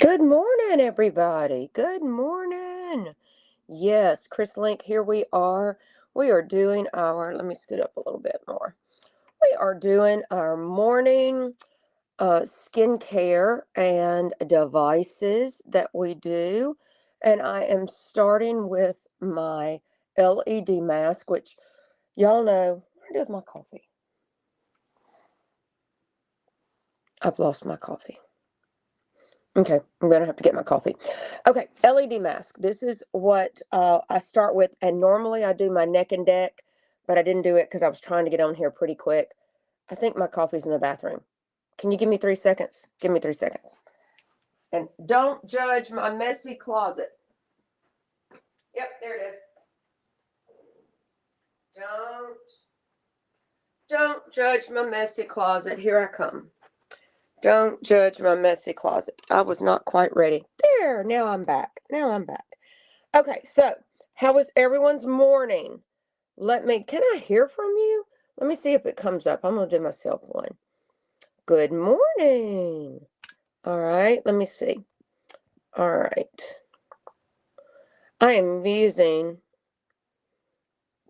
Good morning, everybody. Good morning. Yes, Chris Link, here we are. We are doing let me scoot up a little bit more. We are doing our morning skincare and devices that we do. And I am starting with my LED mask, which y'all know, what do I do with my coffee? I've lost my coffee. Okay, I'm going to have to get my coffee. Okay, LED mask. This is what I start with, and normally I do my neck and neck, but I didn't do it because I was trying to get on here pretty quick. I think my coffee's in the bathroom. Can you give me 3 seconds? Give me 3 seconds. And don't judge my messy closet. Yep, there it is. Don't judge my messy closet. Here I come. Don't judge my messy closet. I was not quite ready. There, now I'm back. Okay, so how was everyone's morning? Can I hear from you? Let me see if it comes up. I'm going to do myself one. Good morning. All right, let me see. All right. I am using,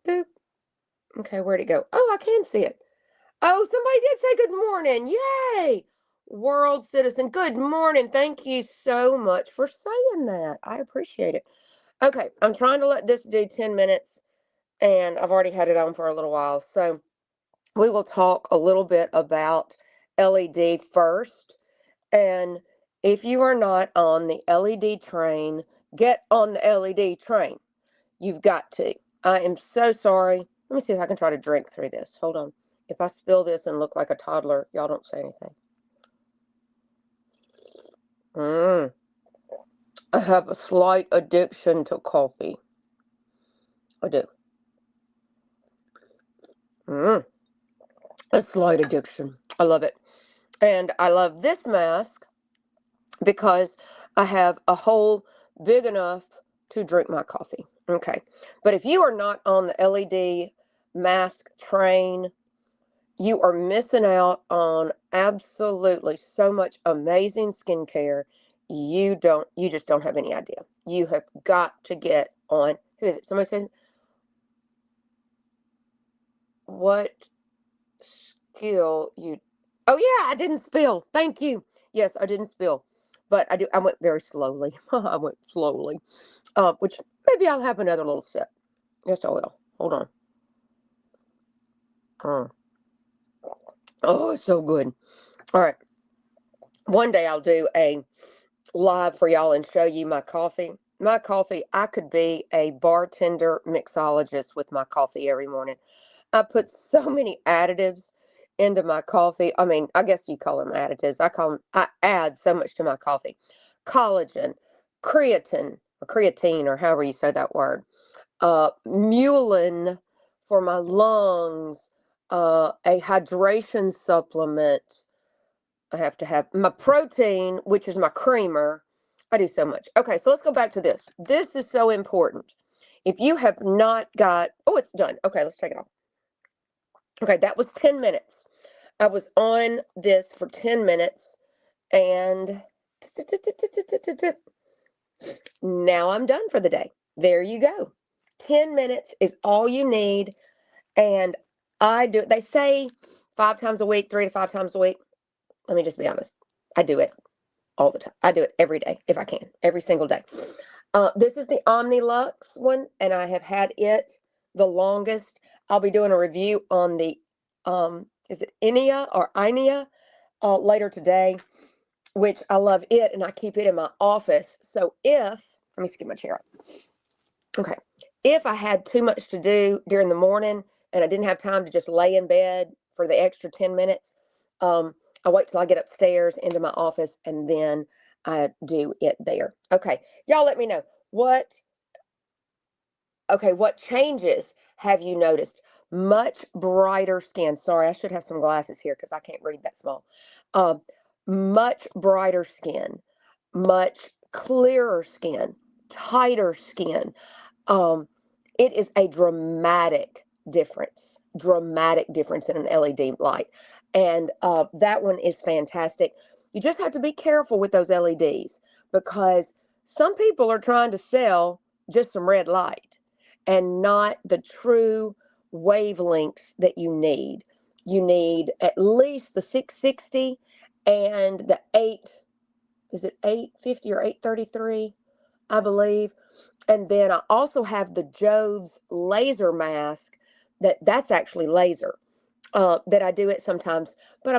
boop. Okay, where'd it go? Oh, I can see it. Oh, somebody did say good morning. Yay. World citizen. Good morning. Thank you so much for saying that. I appreciate it. Okay, I'm trying to let this do 10 minutes, and I've already had it on for a little while. So we will talk a little bit about LED first. And if you are not on the LED train, get on the LED train. You've got to. I am so sorry. Let me see if I can try to drink through this. Hold on. If I spill this and look like a toddler, y'all don't say anything. I have a slight addiction to coffee. I do. A slight addiction. I love it. And I love this mask because I have a hole big enough to drink my coffee. Okay. But if you are not on the LED mask train, you are missing out on absolutely so much amazing skincare. You just don't have any idea. You have got to get on. Who is it? Somebody said, what skill you, oh yeah, I didn't spill. Thank you. Yes, I didn't spill. But I went very slowly. I went slowly. Which maybe I'll have another little sip. Yes, I will. Hold on. Oh, it's so good. All right. One day I'll do a live for y'all and show you my coffee. My coffee, I could be a bartender mixologist with my coffee every morning. I put so many additives into my coffee. I mean, I guess you call them additives. I add so much to my coffee. Collagen, creatine, or however you say that word. Mulin for my lungs, a hydration supplement. I have to have my protein, which is my creamer. I do so much. Okay, so let's go back to this. This is so important. If you have not got, oh, it's done. Okay, let's take it off. Okay, that was 10 minutes. I was on this for 10 minutes and now I'm done for the day. There you go. 10 minutes is all you need. And I do it. They say 5 times a week, 3 to 5 times a week. Let me just be honest. I do it all the time. I do it every day if I can, every single day. This is the Omnilux one, and I have had it the longest. I'll be doing a review on the, is it Inea later today, which I love it, and I keep it in my office. So let me skip my chair up. Okay. If I had too much to do during the morning and I didn't have time to just lay in bed for the extra 10 minutes, I wait till I get upstairs into my office and then I do it there. Okay. Y'all let me know what changes have you noticed? Much brighter skin. Sorry, I should have some glasses here because I can't read that small. Much brighter skin, much clearer skin, tighter skin. It is a dramatic difference in an LED light. And that one is fantastic. You just have to be careful with those LEDs because some people are trying to sell just some red light and not the true wavelengths that you need. You need at least the 660 and the 8, is it 850 or 833, I believe. And then I also have the Jove's laser mask that's actually laser, that I do it sometimes. But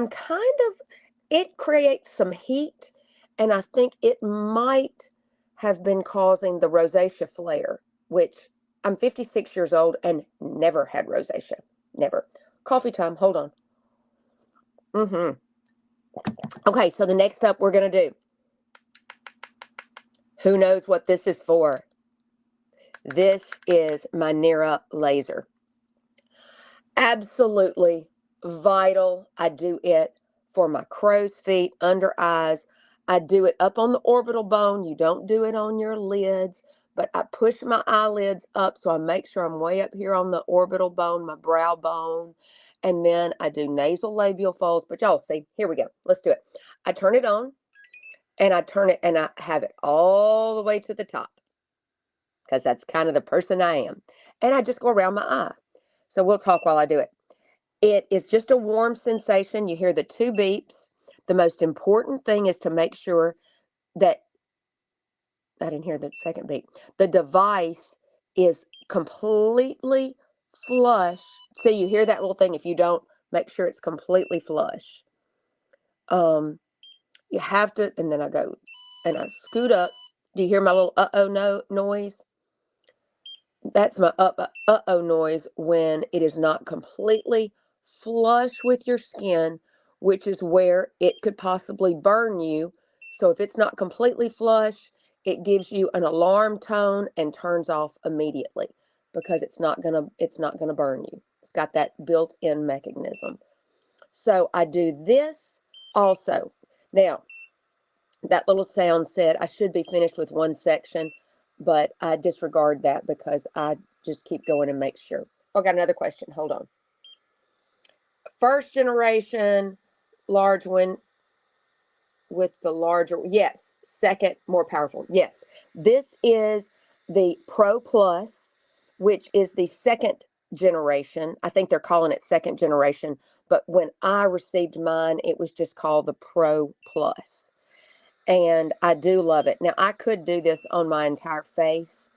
it creates some heat, and I think it might have been causing the rosacea flare, which I'm 56 years old and never had rosacea. Never. Coffee time. Hold on. Okay, so the next up we're going to do. Who knows what this is for? This is my Nira laser. Absolutely vital. I do it for my crow's feet, under eyes. I do it up on the orbital bone. You don't do it on your lids, but I push my eyelids up so I make sure I'm way up here on the orbital bone, my brow bone. And then I do nasal labial folds. But y'all see, here we go. Let's do it. I turn it on and I turn it and I have it all the way to the top because that's kind of the person I am. And I just go around my eye. So we'll talk while I do it. It is just a warm sensation. You hear the 2 beeps. The most important thing is to make sure that, I didn't hear the second beep, the device is completely flush. See, you hear that little thing. If you don't, make sure it's completely flush. You have to, and then I go and I scoot up. Do you hear my little no noise? That's my uh-oh noise when it is not completely flush with your skin, which is where it could possibly burn you. So if it's not completely flush, it gives you an alarm tone and turns off immediately because it's not gonna burn you. It's got that built-in mechanism. So I do this also. Now, that little sound said I should be finished with one section, but I disregard that because I just keep going and make sure. I got another question. Hold on. First generation large one with the larger, yes. Second, more powerful, yes. This is the Pro Plus, which is the second generation. I think they're calling it second generation, but when I received mine, it was just called the Pro Plus. And I do love it. Now, I could do this on my entire face,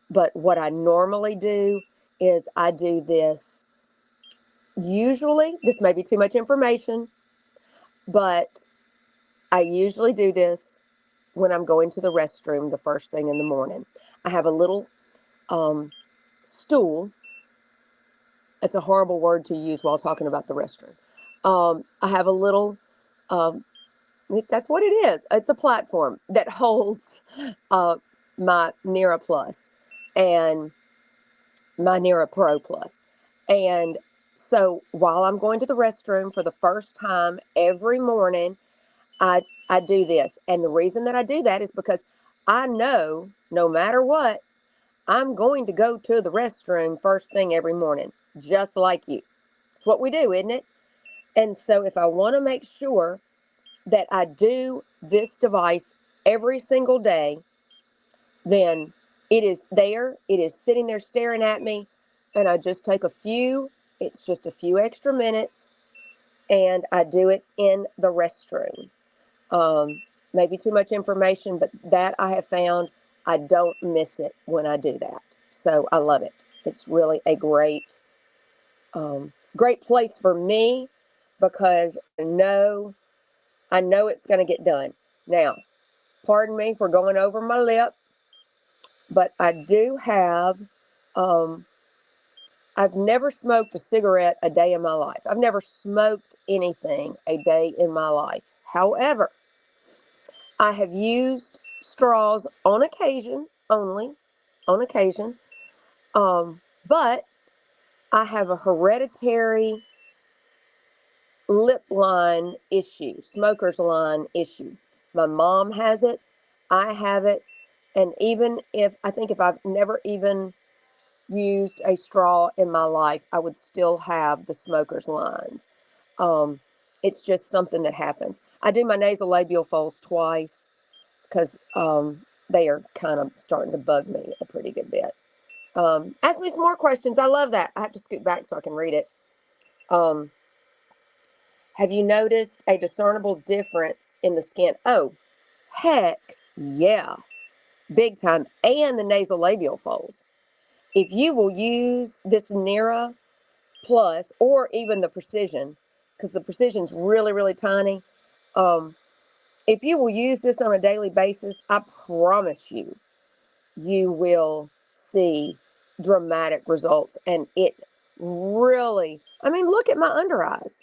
but what I normally do is I do this, usually, this may be too much information, but I usually do this when I'm going to the restroom the first thing in the morning. I have a little stool. It's a horrible word to use while talking about the restroom. I have a little, that's what it is. It's a platform that holds my Nira Plus and my Nira Pro Plus. And so while I'm going to the restroom for the first time every morning, I do this. And the reason that I do that is because I know no matter what, I'm going to go to the restroom first thing every morning, just like you. It's what we do, isn't it? And so if I want to make sure that I do this device every single day, then it is there, it is sitting there staring at me, and I just take it's just a few extra minutes, and I do it in the restroom. Maybe too much information, but that I have found I don't miss it when I do that. So I love it. It's really a great place for me because I know it's going to get done. Now, pardon me for going over my lip, but I do have, I've never smoked a cigarette a day in my life. I've never smoked anything a day in my life. However, I have used straws on occasion, only on occasion, but I have a hereditary lip line issue, smoker's line issue. My mom has it, I have it, and even if I've never even used a straw in my life, I would still have the smoker's lines. It's just something that happens. I do my nasal labial folds twice. because they are kind of starting to bug me a pretty good bit. Ask me some more questions. I love that. I have to scoot back so I can read it. Have you noticed a discernible difference in the skin? Oh, heck yeah. Big time. And the nasolabial folds. If you will use this Nera Plus or even the Precision, because the Precision's really, really tiny, if you will use this on a daily basis, I promise you, you will see dramatic results. And it really, I mean, look at my under eyes.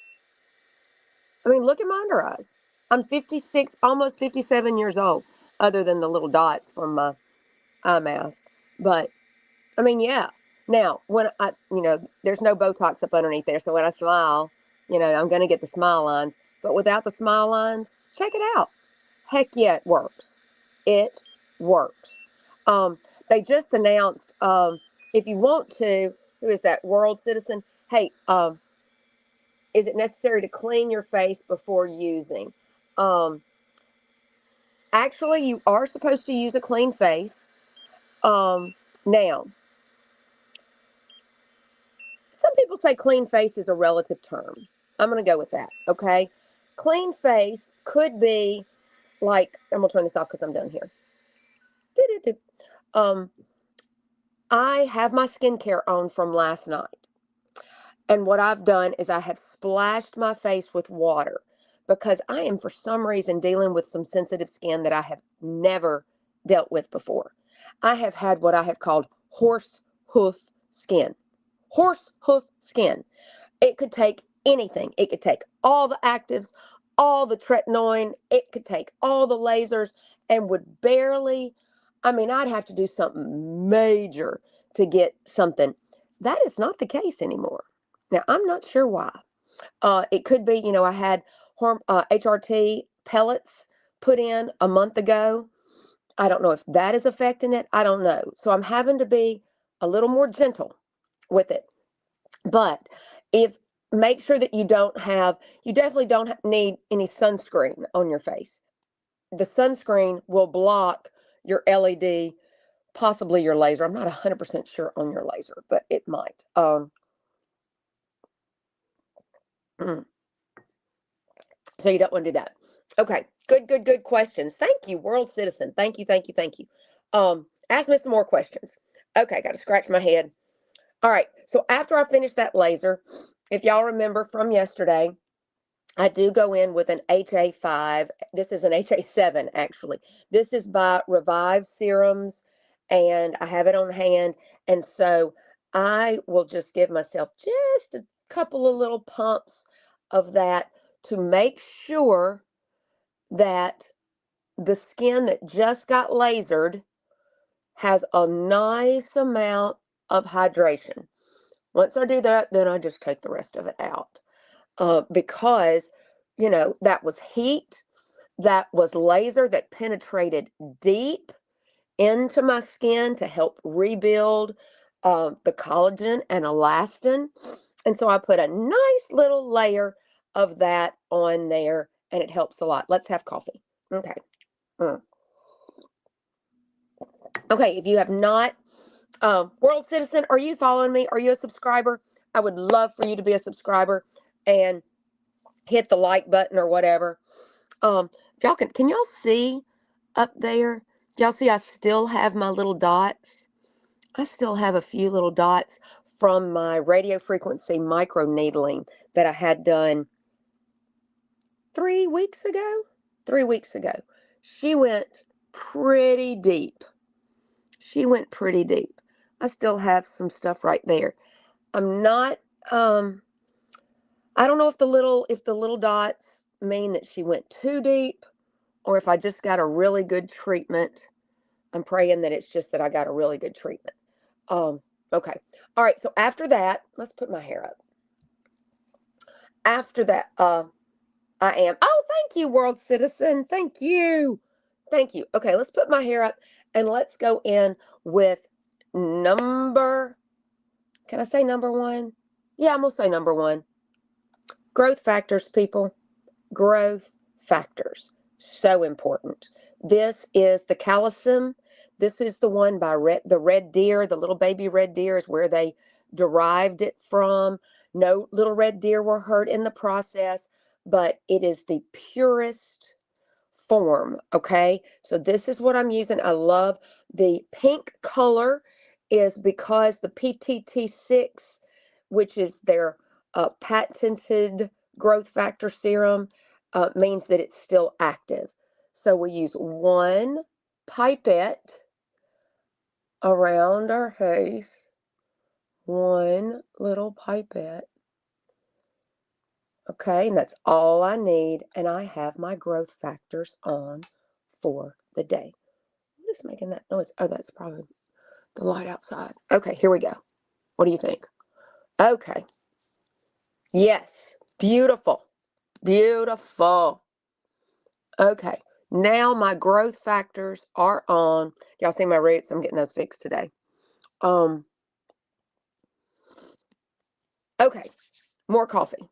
Look at my under eyes. I'm 56, almost 57 years old, other than the little dots from my eye mask. But, yeah. Now, when there's no Botox up underneath there. So when I smile, I'm going to get the smile lines. But without the smile lines, check it out. Heck yeah, it works. It works. They just announced, if you want to, who is that, World Citizen? Hey, is it necessary to clean your face before using? Actually, you are supposed to use a clean face. Now, some people say clean face is a relative term. I'm going to go with that, okay? Clean face could be like, I'm going to turn this off because I'm done here. I have my skincare on from last night. And what I've done is I have splashed my face with water because I am, for some reason, dealing with some sensitive skin that I have never dealt with before. I have had what I have called horse hoof skin. Horse hoof skin. It could take anything. It could take all the actives, all the tretinoin. It could take all the lasers and would barely, I'd have to do something major to get something. That is not the case anymore. Now, I'm not sure why. It could be, I had HRT pellets put in a month ago. I don't know if that is affecting it. I don't know. So I'm having to be a little more gentle with it. But make sure that you definitely don't need any sunscreen on your face. The sunscreen will block your LED, possibly your laser. I'm not 100% sure on your laser, but it might. So you don't want to do that. Okay, good questions. Thank you, World Citizen. Thank you. Ask me some more questions. Okay, got to scratch my head. All right, so after I finish that laser, if y'all remember from yesterday, I do go in with an HA5. This is an HA7, actually. This is by Revive Serums, and I have it on hand. And so I will just give myself just a couple of little pumps of that to make sure that the skin that just got lasered has a nice amount of hydration. Once I do that, then I just take the rest of it out. Because, that was heat, that was laser that penetrated deep into my skin to help rebuild the collagen and elastin. And so I put a nice little layer of that on there, and it helps a lot. Let's have coffee. Okay. Okay, if you have not, World Citizen, are you following me? Are you a subscriber? I would love for you to be a subscriber and hit the like button or whatever. Y'all can y'all see up there? Y'all see I still have my little dots? I still have a few little dots from my radio frequency micro needling that I had done 3 weeks ago. 3 weeks ago. She went pretty deep. I still have some stuff right there. I'm not, I don't know if the little dots mean that she went too deep or if I just got a really good treatment. I'm praying that it's just that I got a really good treatment. Okay. All right. So after that, let's put my hair up. After that, oh, thank you, World Citizen. Thank you. Okay. Let's put my hair up and let's go in with can I say number one? Yeah, I'm going to say number one. Growth factors, people. Growth factors. So important. This is the calcium. This is the one by the red deer. The little baby red deer is where they derived it from. No little red deer were hurt in the process, but it is the purest form. Okay, so this is what I'm using. I love the pink color is because the PTT6, which is their patented growth factor serum, means that it's still active. So we use one pipette around our face, one little pipette. Okay, and that's all I need, and I have my growth factors on for the day. What is making that noise? Oh, that's probably the light outside. Okay, here we go. What do you think? Okay. Yes, beautiful. Beautiful. Okay, now my growth factors are on. Y'all see my roots? I'm getting those fixed today. Okay, more coffee.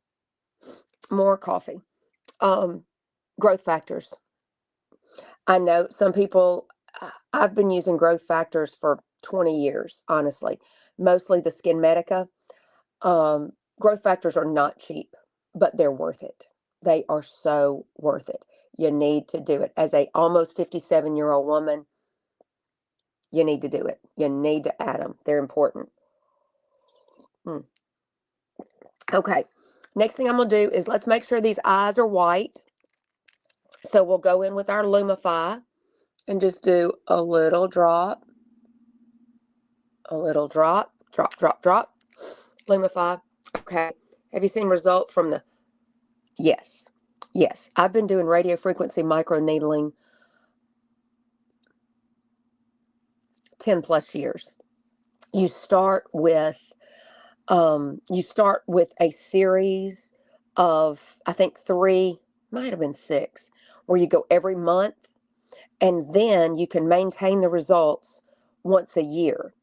More coffee. Growth factors. I know some people, I've been using growth factors for 20 years, honestly, mostly the Skin Medica. Growth factors are not cheap, but they're worth it. They are so worth it. You need to do it. As a almost 57-year-old woman, you need to do it. You need to add them. They're important. Okay. Next thing I'm going to do is let's make sure these eyes are white. So we'll go in with our Lumify and just do a little drop, drop, drop, drop. Lumify. Okay. Have you seen results from the... Yes. Yes. I've been doing radio frequency microneedling 10 plus years. You start with a series of, I think 3, might have been 6, where you go every month, and then you can maintain the results once a year.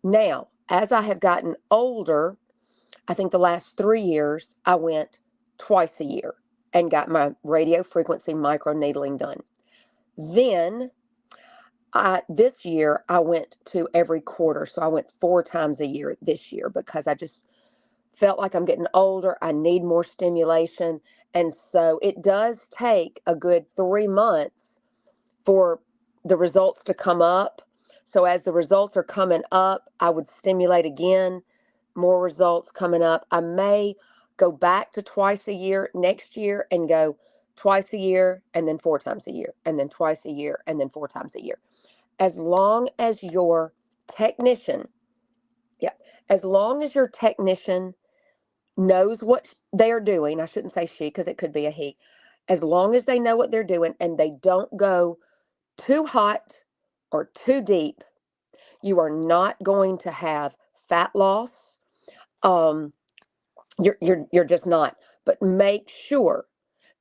Now, as I have gotten older, I think the last 3 years, I went twice a year and got my radio frequency microneedling done. Then, this year, I went to every quarter. So I went 4 times a year this year because I just felt like I'm getting older. I need more stimulation. And so it does take a good 3 months for the results to come up. So as the results are coming up, I would stimulate again, more results coming up. I may go back to twice a year next year and go twice a year and then 4 times a year and then twice a year and then 4 times a year. As long as your technician, as long as your technician knows what they're doing, I shouldn't say she because it could be a he, as long as they know what they're doing and they don't go too hot or too deep, you are not going to have fat loss. You're just not. But make sure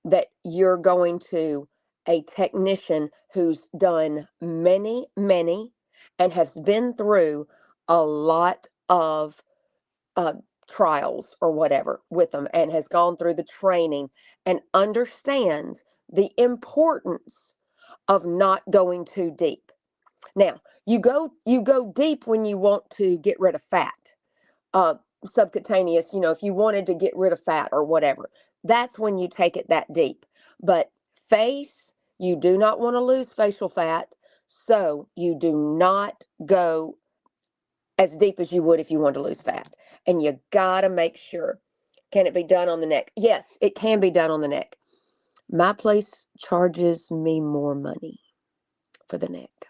that you're going to a technician who's done many, and has been through a lot of uh, trials or whatever with them, and has gone through the training and understands the importance of not going too deep. Now, you go deep when you want to get rid of fat. Subcutaneous, if you wanted to get rid of fat or whatever, that's when you take it that deep. But face, you do not want to lose facial fat, so you do not go as deep as you would if you want to lose fat. And you gotta make sure. Can it be done on the neck? Yes, it can be done on the neck. My place charges me more money for the neck,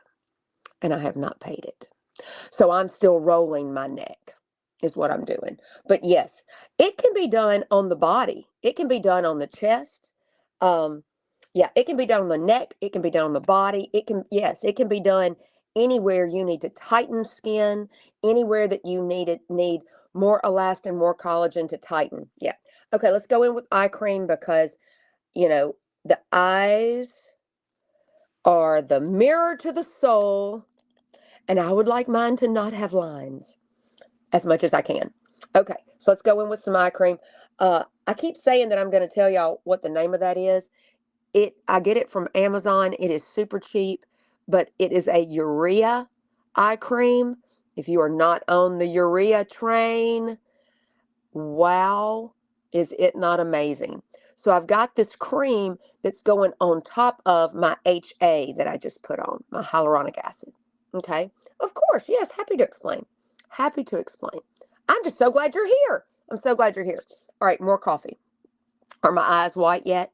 and I have not paid it. So I'm still rolling my neck is what I'm doing. But yes, it can be done on the body. It can be done on the chest. It can be done on the neck. It can be done on the body. It can be done anywhere you need to tighten skin, anywhere that you need more elastin, more collagen to tighten. Yeah. Okay, let's go in with eye cream because, the eyes are the mirror to the soul, and I would like mine to not have lines as much as I can. Okay, so let's go in with some eye cream. I keep saying that I'm going to tell y'all what the name of that is. I get it from Amazon. It is super cheap, but it is a urea eye cream. If you are not on the urea train, wow, is it not amazing? So I've got this cream that's going on top of my HA that I just put on, my hyaluronic acid. Okay? Of course, yes, happy to explain. Happy to explain. I'm just so glad you're here. I'm so glad you're here. All right, more coffee. Are my eyes white yet?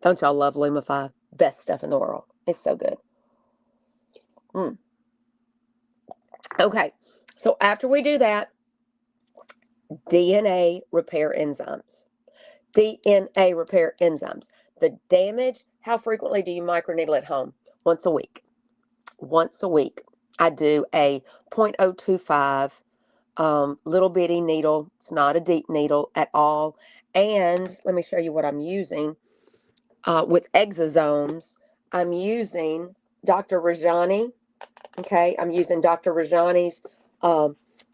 Don't y'all love Lumify? Best stuff in the world. It's so good. Okay, so after we do that, DNA repair enzymes. DNA repair enzymes. The damage, how frequently do you microneedle at home? Once a week. Once a week. I do a 0.025 little bitty needle. It's not a deep needle at all. And let me show you what I'm using. With exosomes, I'm using Dr. Rajani. Okay, I'm using Dr. Rajani's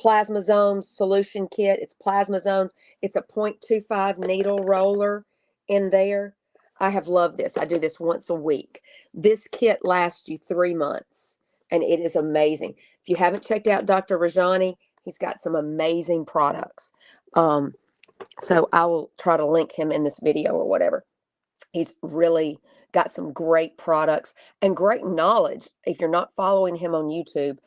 Plasmazones solution kit. It's Plasmazones. It's a 0.25 needle roller in there. I have loved this. I do this once a week. This kit lasts you 3 months, and it is amazing. If you haven't checked out Dr. Rajani, he's got some amazing products. So I will try to link him in this video or whatever. He's really got some great products and great knowledge. If you're not following him on YouTube,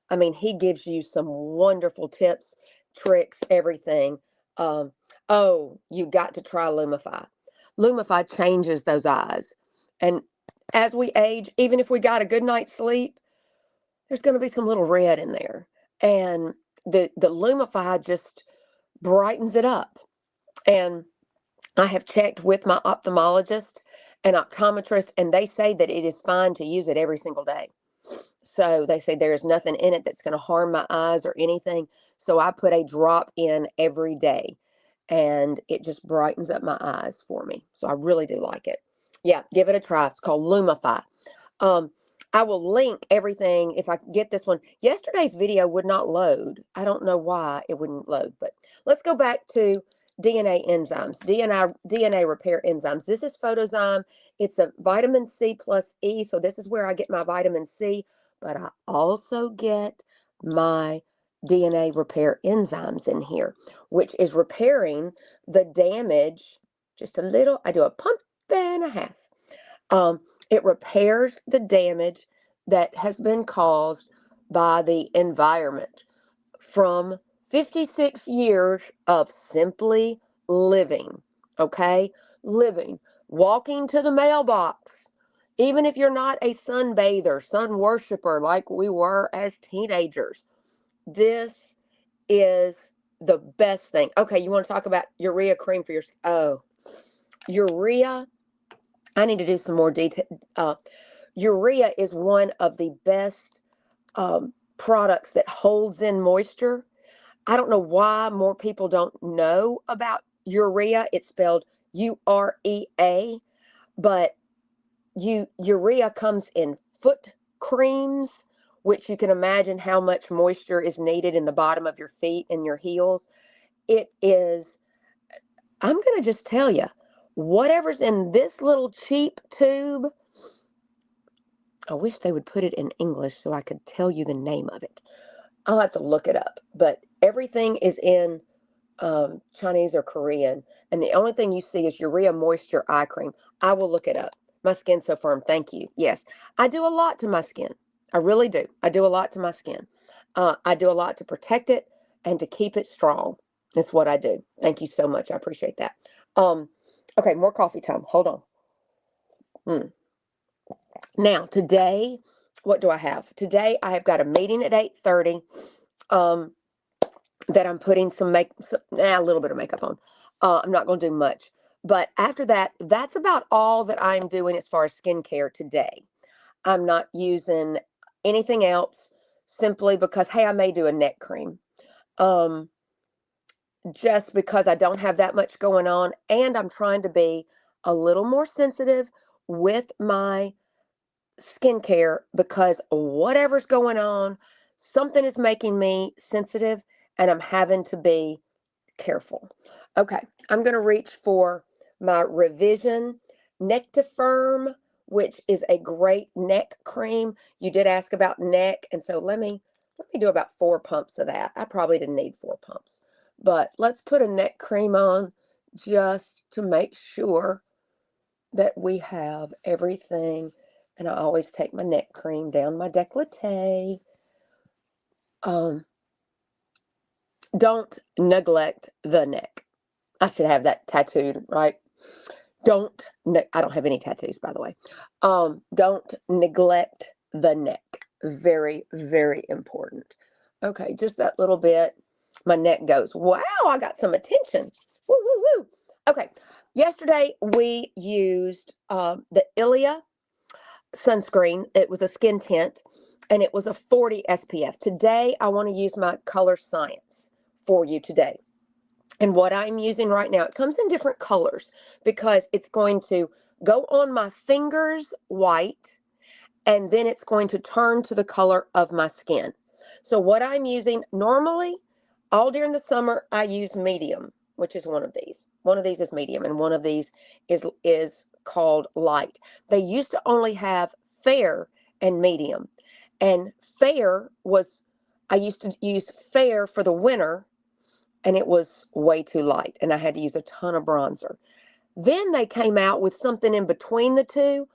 I mean, he gives you some wonderful tips, tricks, everything. Oh, you got to try Lumify. Lumify changes those eyes. And as we age, even if we got a good night's sleep, there's going to be some little red in there. And the Lumify just brightens it up. And I have checked with my ophthalmologist and optometrist, and they say that it is fine to use it every single day. So they say there is nothing in it that's going to harm my eyes or anything. So I put a drop in every day, and it just brightens up my eyes for me. So I really do like it. Yeah, give it a try. It's called Lumify. Um, I will link everything if I get this one. Yesterday's video would not load. I don't know why it wouldn't load, but let's go back to DNA enzymes, DNA repair enzymes. This is Photozyme. It's a vitamin C plus E, so this is where I get my vitamin C, but I also get my DNA repair enzymes in here, which is repairing the damage just a little. I do a pump and a half. It repairs the damage that has been caused by the environment from 56 years of simply living, okay? Living, walking to the mailbox. Even if you're not a sunbather, sun worshiper like we were as teenagers, this is the best thing. Okay, you want to talk about urea cream for your, oh, urea. I need to do some more detail. Urea is one of the best products that holds in moisture. I don't know why more people don't know about urea. It's spelled UREA, but urea comes in foot creams, which you can imagine how much moisture is needed in the bottom of your feet and your heels. It is, I'm going to just tell you, whatever's in this little cheap tube, I wish they would put it in English so I could tell you the name of it. I'll have to look it up, but everything is in Chinese or Korean, and the only thing you see is Urea Moisture Eye Cream. I will look it up. My skin's so firm. Thank you. Yes, I do a lot to my skin. I really do. I do a lot to my skin. I do a lot to protect it and to keep it strong. That's what I do. Thank you so much. I appreciate that. Okay, more coffee time. Hold on. Now, today, what do I have? Today, I have got a meeting at 8:30. That I'm putting a little bit of makeup on. I'm not going to do much. But after that, that's about all that I'm doing as far as skincare today. I'm not using anything else simply because, hey, I may do a neck cream. Just because I don't have that much going on. And I'm trying to be a little more sensitive with my skincare because whatever's going on, something is making me sensitive and I'm having to be careful. Okay, I'm going to reach for my revision Nectifirm, which is a great neck cream. You did ask about neck, and so let me do about 4 pumps of that. I probably didn't need 4 pumps, but let's put a neck cream on just to make sure that we have everything. And I always take my neck cream down my décolleté. Don't neglect the neck. I should have that tattooed, right? I don't have any tattoos, by the way. Don't neglect the neck. Very, very important. Okay, just that little bit. My neck goes, wow, I got some attention. Woo, woo, woo. Okay, yesterday we used the Ilia sunscreen. It was a skin tint, and it was a 40 SPF. Today, I want to use my Color Science for you today. And what I'm using right now, it comes in different colors because it's going to go on my fingers white, and then it's going to turn to the color of my skin. So what I'm using normally, all during the summer, I use medium, which is one of these. One of these is medium, and one of these is called light. They used to only have fair and medium. And fair was, I used to use fair for the winter, and it was way too light, and I had to use a ton of bronzer. Then they came out with something in between the two.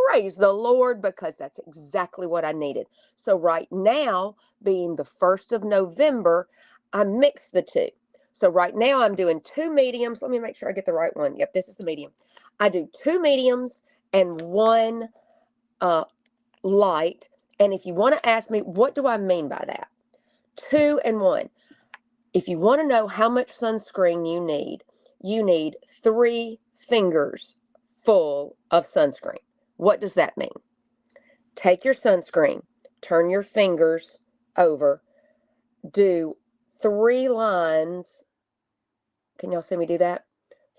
Praise the Lord, because that's exactly what I needed. So right now, being the 1st of November, I mixed the two. So right now I'm doing 2 mediums. Let me make sure I get the right one. Yep, this is the medium. I do 2 mediums and 1 light. And if you want to ask me, what do I mean by that? 2 and 1. If you want to know how much sunscreen you need 3 fingers full of sunscreen. What does that mean? Take your sunscreen, turn your fingers over, do 3 lines. Can y'all see me do that?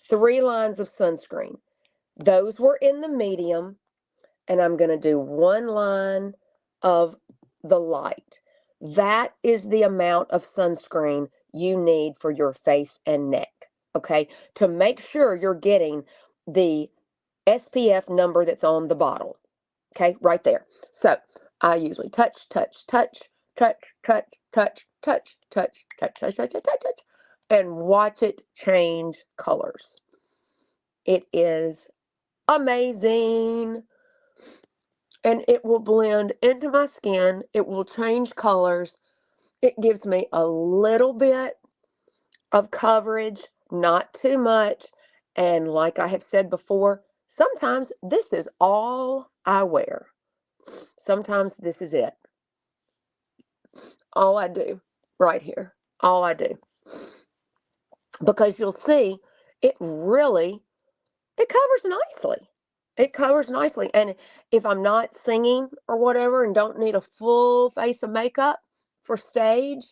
3 lines of sunscreen. Those were in the medium, and I'm going to do 1 line of the light. That is the amount of sunscreen you need for your face and neck, okay? To make sure you're getting the SPF number that's on the bottle, okay? Right there. So I usually touch, touch, touch, touch, touch, touch, touch, touch, touch, touch, touch, touch, touch, and watch it change colors. It is amazing. And it will blend into my skin. It will change colors. It gives me a little bit of coverage, not too much. And like I have said before, sometimes this is all I wear. Sometimes this is it. All I do right here. All I do. Because you'll see, it covers nicely. It covers nicely. And if I'm not singing or whatever and don't need a full face of makeup for stage,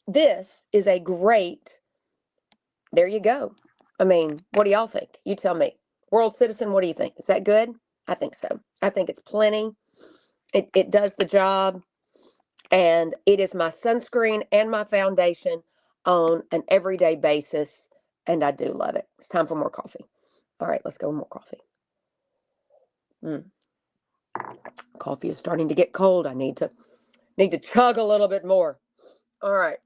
this is a great, there you go. I mean, what do y'all think? You tell me. World Citizen, what do you think? Is that good? I think so. I think it's plenty. It does the job. And it is my sunscreen and my foundation on an everyday basis. And I do love it. It's time for more coffee. All right, let's go with more coffee. Coffee is starting to get cold. I need to chug a little bit more. All right.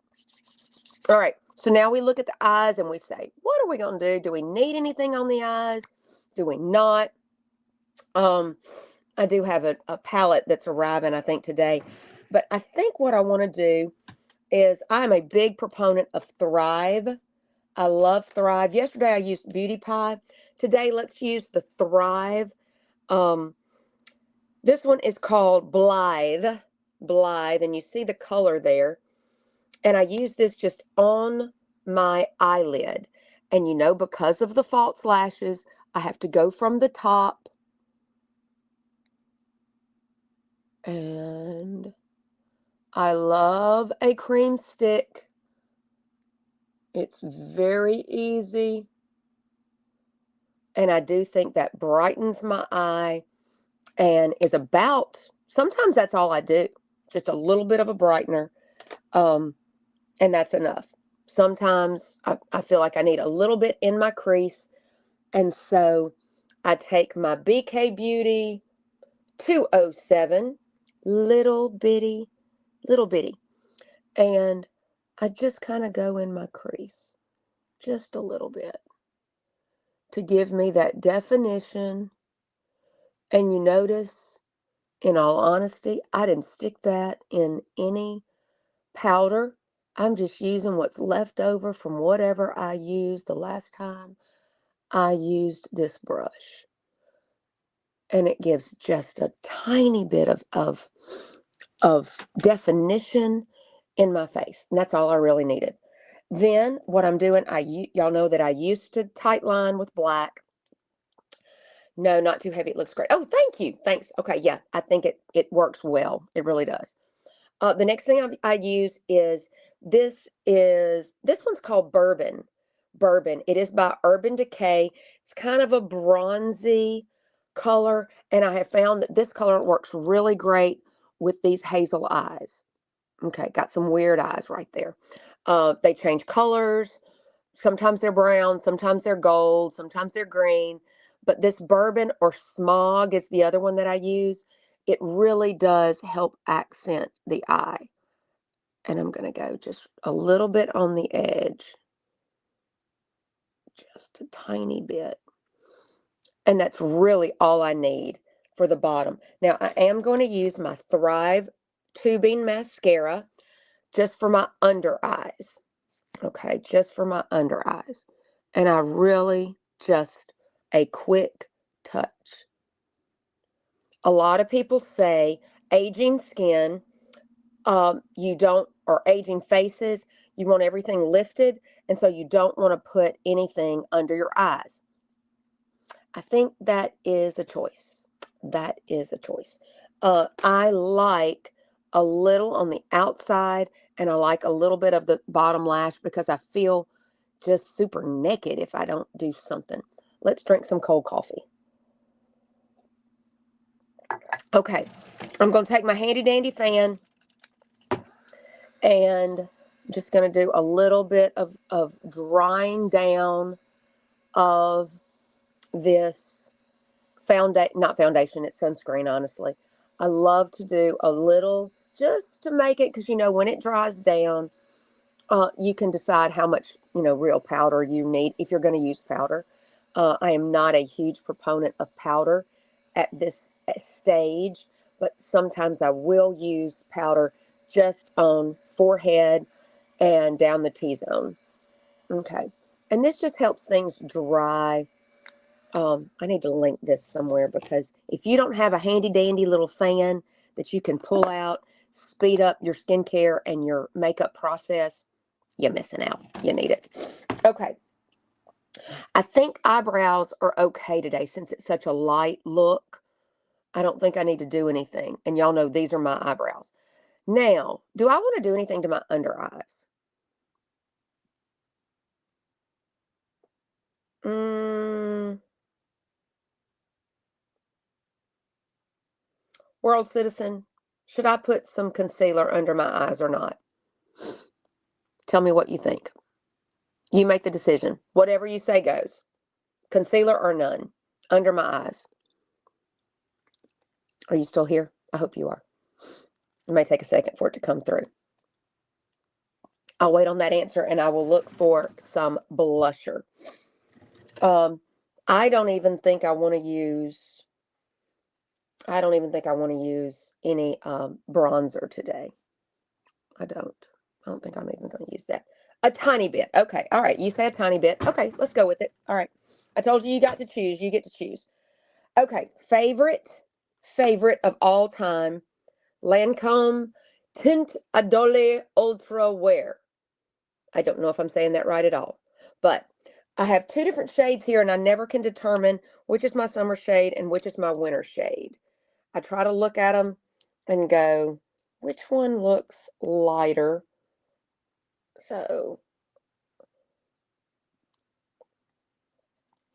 All right. So now we look at the eyes and we say, what are we going to do? Do we need anything on the eyes? Do we not? I do have a palette that's arriving, I think, today. But I think what I want to do is I'm a big proponent of Thrive. I love Thrive. Yesterday I used Beauty Pie. Today let's use the Thrive. This one is called Blythe. Blythe, and you see the color there. And I use this just on my eyelid. And you know, because of the false lashes, I have to go from the top. And I love a cream stick. It's very easy. And I do think that brightens my eye and is about, sometimes that's all I do. Just a little bit of a brightener. And that's enough. Sometimes I feel like I need a little bit in my crease, And so I take my BK Beauty 207, little bitty, little bitty, and I just kind of go in my crease just a little bit to give me that definition. And you notice, in all honesty, I didn't stick that in any powder. I'm just using what's left over from whatever I used the last time I used this brush. And it gives just a tiny bit of definition in my face. And that's all I really needed. Then what I'm doing, y'all know that I used to tight line with black. No, not too heavy. It looks great. Oh, thank you. Thanks. Okay, yeah, I think it works well. It really does. The next thing I use is this one's called Bourbon. Bourbon. It is by Urban Decay. It's kind of a bronzy color, and I have found that this color works really great with these hazel eyes. Okay, got some weird eyes right there. They change colors. Sometimes they're brown, sometimes they're gold, sometimes they're green. But this Bourbon or Smog is the other one that I use. It really does help accent the eye. And I'm going to go just a little bit on the edge. Just a tiny bit. And that's really all I need for the bottom. Now, I am going to use my Thrive Tubing Mascara just for my under eyes. Okay, just for my under eyes. And I really just a quick touch. A lot of people say aging skin, you don't, or aging faces, you want everything lifted, and so you don't want to put anything under your eyes. I think that is a choice. That is a choice. I like a little on the outside, and I like a little bit of the bottom lash because I feel just super naked if I don't do something. Let's drink some cold coffee. Okay, I'm going to take my handy dandy fan, and I'm just going to do a little bit of drying down of this not foundation, it's sunscreen, honestly. I love to do a little just to make it, because when it dries down, you can decide how much real powder you need if you're going to use powder. I am not a huge proponent of powder at this stage, but sometimes I will use powder just on forehead and down the T-zone. Okay, and this just helps things dry. I need to link this somewhere, because if you don't have a handy dandy little fan that you can pull out, speed up your skincare and your makeup process, you're missing out. You need it. Okay. I think eyebrows are okay today since it's such a light look. I don't think I need to do anything. And y'all know these are my eyebrows. Now, do I want to do anything to my under eyes? World citizen, should I put some concealer under my eyes or not? Tell me what you think. You make the decision. Whatever you say goes. Concealer or none. Under my eyes. Are you still here? I hope you are. It may take a second for it to come through. I'll wait on that answer, and I will look for some blusher. I don't even think I want to use any bronzer today. I don't think I'm even going to use that. A tiny bit. Okay. All right. You say a tiny bit. Okay. Let's go with it. All right. I told you got to choose. You get to choose. Okay. Favorite of all time. Lancome Tint Adole Ultra Wear. I don't know if I'm saying that right at all. But I have two different shades here, and I never can determine which is my summer shade and which is my winter shade. I try to look at them and go, which one looks lighter? So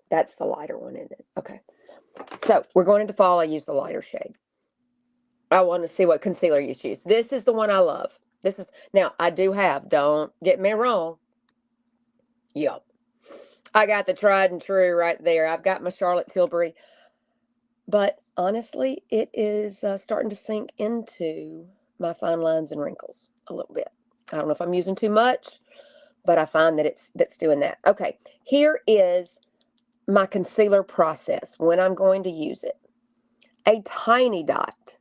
that's the lighter one, isn't it? Okay. So we're going into fall. I use the lighter shade. I want to see what concealer you choose. This is the one I love. Now, I do have, don't get me wrong. Yep. I got the tried and true right there. I've got my Charlotte Tilbury. But honestly, it is starting to sink into my fine lines and wrinkles a little bit. I don't know if I'm using too much, but I find that that's doing that. Okay, here is my concealer process when I'm going to use it. A tiny dot.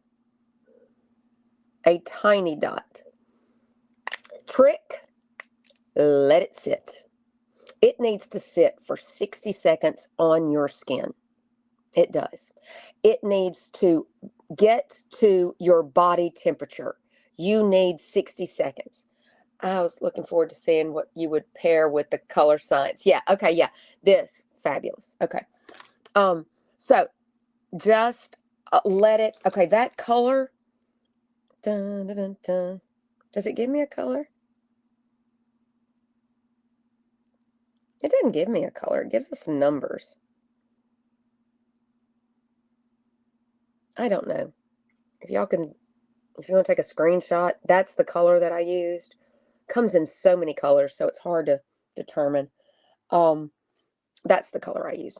A tiny dot. Trick, let it sit. It needs to sit for 60 seconds on your skin. It does. It needs to get to your body temperature. You need 60 seconds. I was looking forward to seeing what you would pair with the color science. Yeah, okay, yeah. This, fabulous. Okay. So just let it, okay, that color, dun, dun, dun, dun. Does it give me a color? It doesn't give me a color. It gives us numbers. I don't know. If y'all can, if you want to take a screenshot, that's the color that I used. Comes in so many colors, so it's hard to determine. That's the color I use.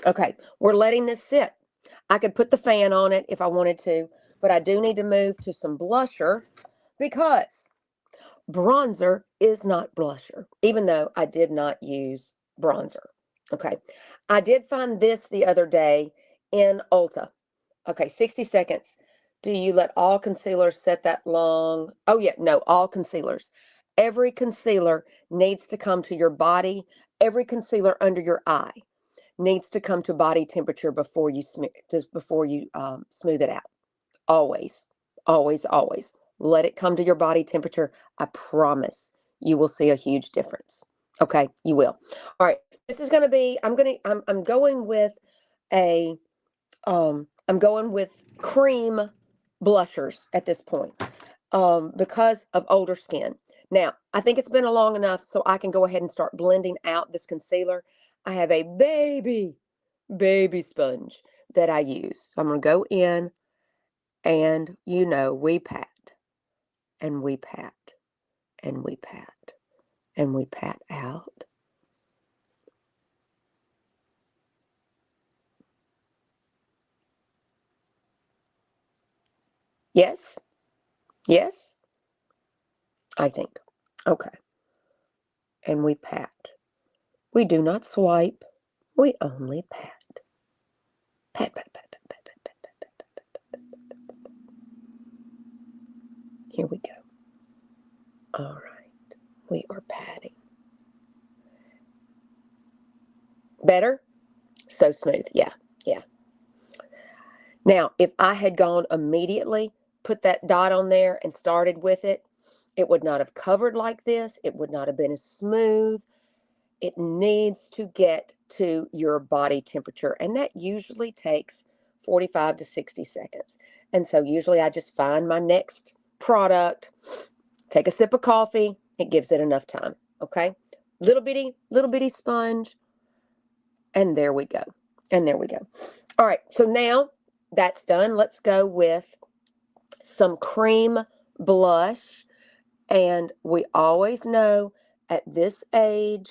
Okay, we're letting this sit. I could put the fan on it if I wanted to, but I do need to move to some blusher because bronzer is not blusher, even though I did not use bronzer. Okay, I did find this the other day in Ulta. Okay, 60 seconds. Do you let all concealers set that long? Oh, yeah, no, all concealers. Every concealer needs to come to your body. Every concealer under your eye needs to come to body temperature before you smooth it out. Always, always, always. Let it come to your body temperature. I promise you will see a huge difference. Okay, you will. All right, this is going to be. I'm going with a I'm going with cream blushers at this point because of older skin. Now, I think it's been long enough so I can go ahead and start blending out this concealer. I have a baby sponge that I use. So I'm going to go in and, we pat and we pat and we pat and we pat out. Yes, yes, I think. Okay. And we pat. We do not swipe. We only pat. Pat, pat, pat, pat, pat, pat, pat, pat, pat, pat, pat. Here we go. All right. We are patting. Better? So smooth. Yeah, yeah. Now, if I had gone immediately, put that dot on there and started with it, it would not have covered like this. It would not have been as smooth. It needs to get to your body temperature, and that usually takes 45 to 60 seconds. And so usually I just find my next product, take a sip of coffee, it gives it enough time. Okay? Little bitty sponge, and there we go. And there we go. All right, so now that's done. Let's go with some cream blush. And we always know at this age,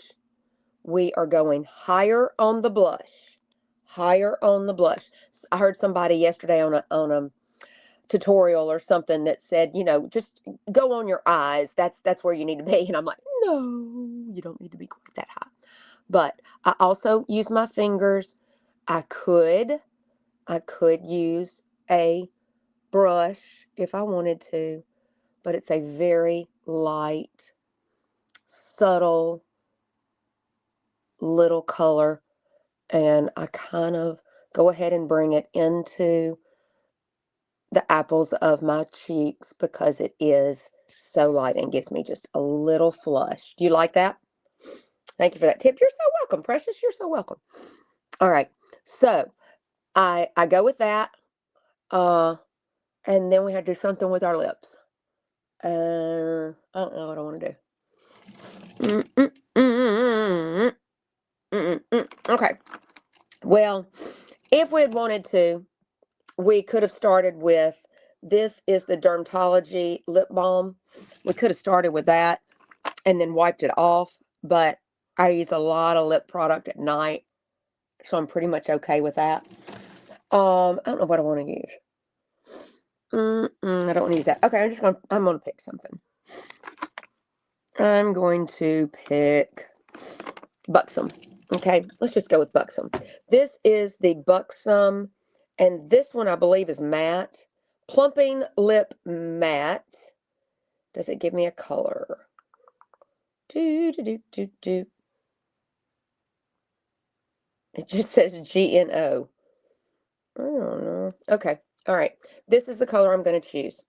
we are going higher on the blush. Higher on the blush. I heard somebody yesterday on a tutorial or something that said, just go on your eyes. That's where you need to be. And I'm like, no, you don't need to be quite that high. But I also use my fingers. I could use a brush if I wanted to, but it's a very light, subtle little color, and I kind of go ahead and bring it into the apples of my cheeks because it is so light and gives me just a little flush. Do you like that? Thank you for that tip. You're so welcome, Precious. You're so welcome. All right. So I go with that. And then we had to do something with our lips. I don't know what I want to do. Okay. Well, if we had wanted to, we could have started with, this is the Dermatology lip balm. We could have started with that and then wiped it off, but I use a lot of lip product at night, so I'm pretty much okay with that. I don't know what I want to use. I don't want to use that. Okay, I'm gonna pick something. I'm going to pick Buxom. Okay, let's just go with Buxom. This is the Buxom, and this one I believe is matte. Plumping Lip Matte. Does it give me a color? It just says GNO. I don't know. Okay, all right. This is the color I'm going to choose.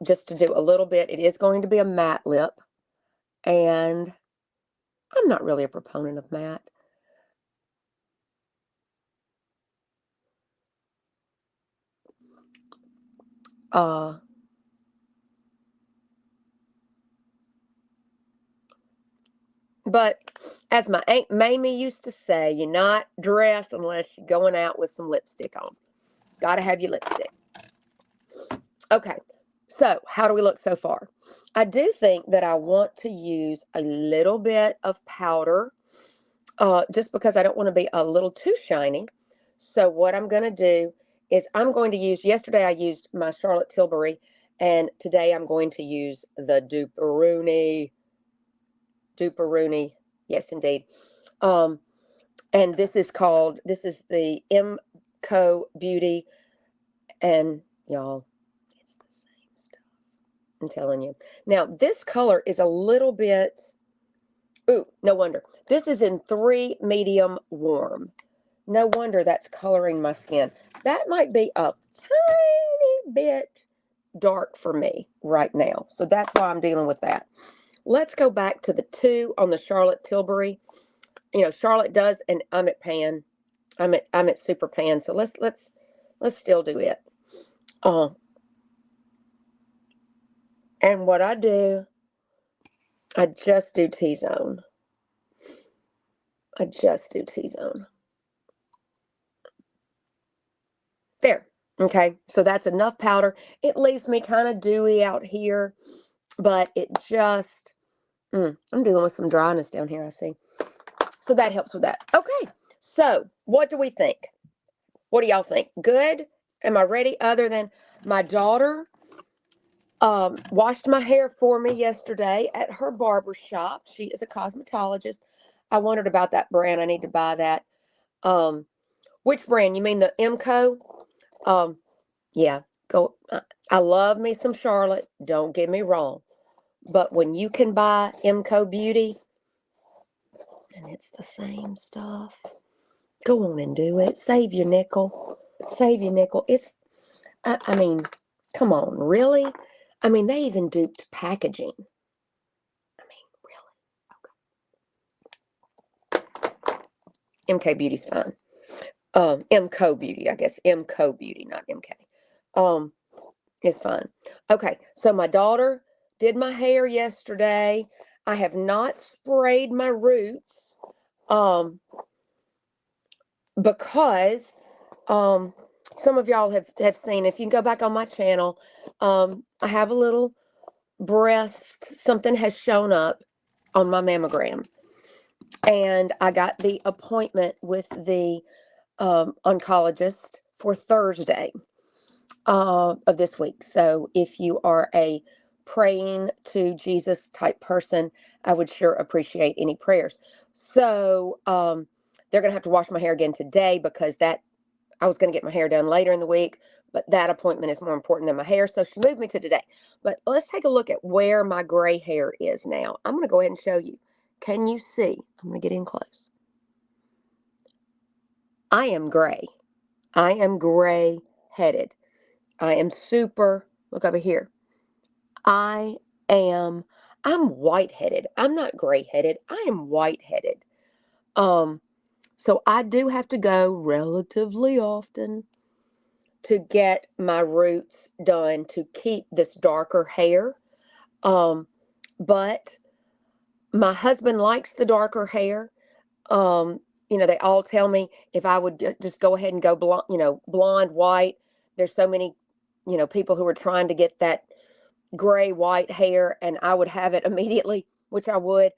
Just to do a little bit. It is going to be a matte lip, and I'm not really a proponent of matte. But as my Aunt Mamie used to say, you're not dressed unless you're going out with some lipstick on. Gotta have your lipstick. Okay, so how do we look so far? I do think that I want to use a little bit of powder, just because I don't want to be a little too shiny. So what I'm going to do is I'm going to use, yesterday I used my Charlotte Tilbury, and today I'm going to use the Duperuni, yes indeed. And this is the MCO Beauty, and y'all, it's the same stuff. I'm telling you. Now, this color is a little bit, ooh, no wonder. This is in 3 medium warm. No wonder that's coloring my skin. That might be a tiny bit dark for me right now. So that's why I'm dealing with that. Let's go back to the 2 on the Charlotte Tilbury. You know, Charlotte does, and I'm at pan. I'm at super pan. So let's still do it. And what I do, I just do T-zone. There. Okay. So that's enough powder. It leaves me kind of dewy out here, but it just, I'm dealing with some dryness down here, I see. So that helps with that. Okay. So what do we think? What do y'all think? Good? Am I ready? Other than my daughter washed my hair for me yesterday at her barber shop. She is a cosmetologist. I wondered about that brand. I need to buy that. Which brand? You mean the MCO? Yeah, go. I love me some Charlotte. Don't get me wrong. But when you can buy MCO Beauty, and it's the same stuff, go on and do it. Save your nickel. Save your nickel. I mean, come on, really? I mean, they even duped packaging. I mean, really? Okay. MK Beauty's fine. MCO Beauty, I guess. MCO Beauty, not MK. Is fine. Okay, so my daughter did my hair yesterday. I have not sprayed my roots, because some of y'all have seen, if you can go back on my channel, I have a little breast, something has shown up on my mammogram, and I got the appointment with the oncologist for Thursday of this week. So if you are a praying to Jesus type person, I would sure appreciate any prayers. So they're going to have to wash my hair again today, because I was going to get my hair done later in the week, but that appointment is more important than my hair. So she moved me to today. But let's take a look at where my gray hair is now. I'm going to go ahead and show you. Can you see? I'm going to get in close. I am gray. I am gray headed. I am super, look over here. I'm white-headed. I'm not gray-headed. I am white-headed. So I do have to go relatively often to get my roots done to keep this darker hair. But my husband likes the darker hair. They all tell me if I would just go ahead and go blonde, white. There's so many, people who are trying to get that gray white hair, and I would have it immediately, which I would,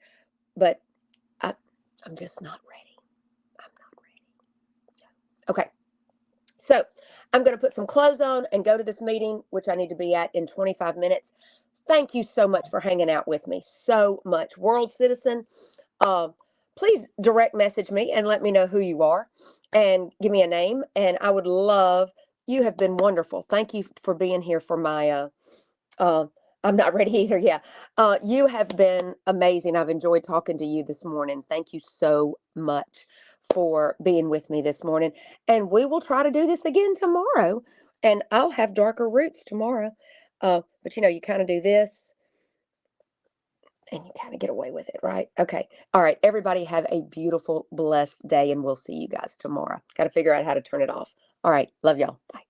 but I'm just not ready. I'm not ready. Okay. So I'm going to put some clothes on and go to this meeting, which I need to be at in 25 minutes. Thank you so much for hanging out with me. So much. World Citizen, um, please direct message me and let me know who you are and give me a name. And I would love, you have been wonderful. Thank you for being here for my, uh, I'm not ready either. Yeah. You have been amazing. I've enjoyed talking to you this morning. Thank you so much for being with me this morning. And we will try to do this again tomorrow. And I'll have darker roots tomorrow. But you kind of do this and you kind of get away with it, right? Okay. All right. Everybody have a beautiful, blessed day, and we'll see you guys tomorrow. Got to figure out how to turn it off. All right. Love y'all. Bye.